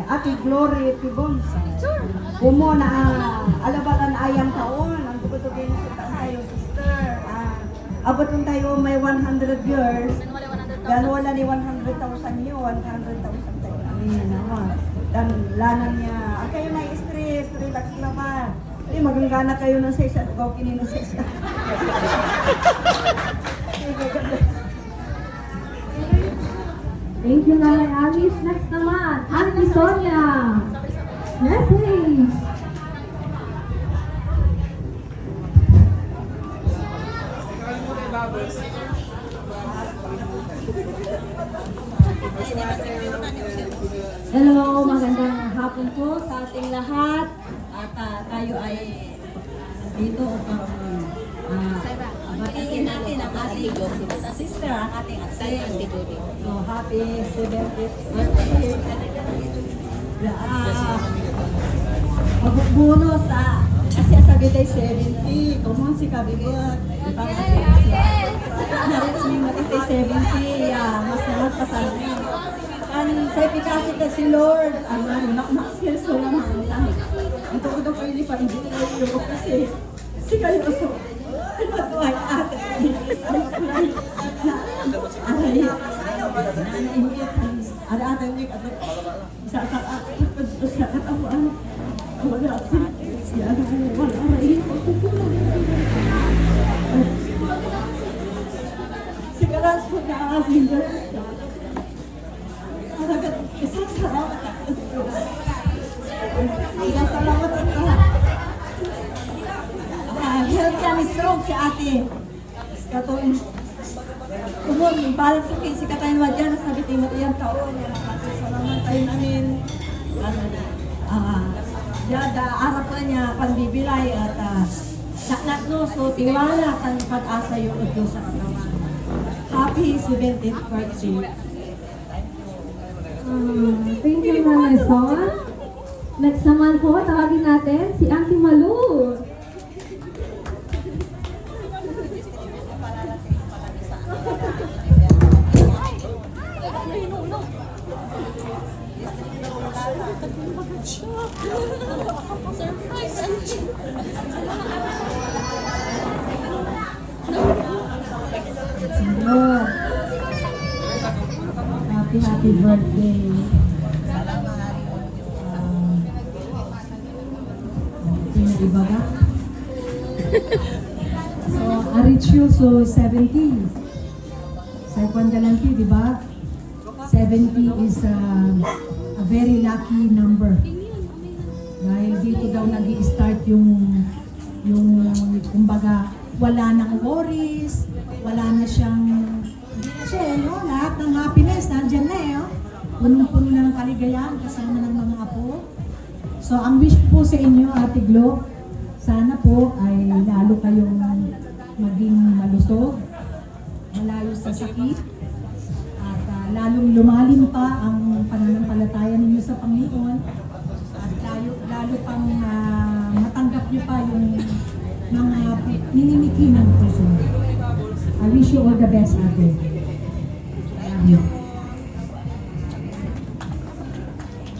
Ate Glory Pibonsa. Umo na alabalan ayang taon. Ang tugtugin sa tayo, sister. Abot tayo may 100 years. Dan wala ni 100,000 yun. 100,000 tayo. Amin naman. Dan lanan niya. Kayo na stress. Relax naman. Maganggana kayo ng sesa. Bawa kini ng sesa. Thank you, Nanay Alice. Next naman, Auntie Sonia. Yes, please. Hello, magandang hapon po sa ating lahat. At tayo ay dito upang batiin natin ang ating sister, ang ating ate. So, happy 70th birthday. Magbubuno sa kasi sabi tayo 70. Kung si Kabibot. Narits mo yung matitay 70. Mas pasabi. Ang sabi kasi ka si Lord. Nakmaksil so naman. Ito ko daw kayo pa hindi ko yung kasi si kayo so. Ito ay ate. Ada ate ni ato sa katapuan. Wala siya wala rin. Sigaras po na asin dyan. Agad isang salamat. Isang salamat at health yan is strong si ate. Katuin. Kumon, balang sakit si Katayin Wadyan, nasabi tayo matiyang taon. Salamat tayo namin. Yada, arap na niya, panbibilay at naknak no, so tiwala kan pag-asa yung Diyos sa katawan. Happy 70th birthday. Thank you, Nanay Son. Next naman po, tawagin natin si Auntie Malu. Happy birthday. Iba ba? So, Arichu, so 70. Sa Kwandalanti, di ba? 70 is a very lucky number. Dahil dito daw nag-i-start yung kumbaga, wala nang worries, wala na siyang, lahat ng happiness, nandyan na punong-puno na ng kaligayahan, kasama ng mga apo. So, ang wish po sa inyo, Ate Glo, sana po ay lalo kayong maging malusog, malayo sa sakit, at lalong lumalim pa ang pananampalataya ninyo sa Panginoon, at lalo pang matanggap niyo pa yung mga ninimiki ng puso. I wish you all the best, Ate.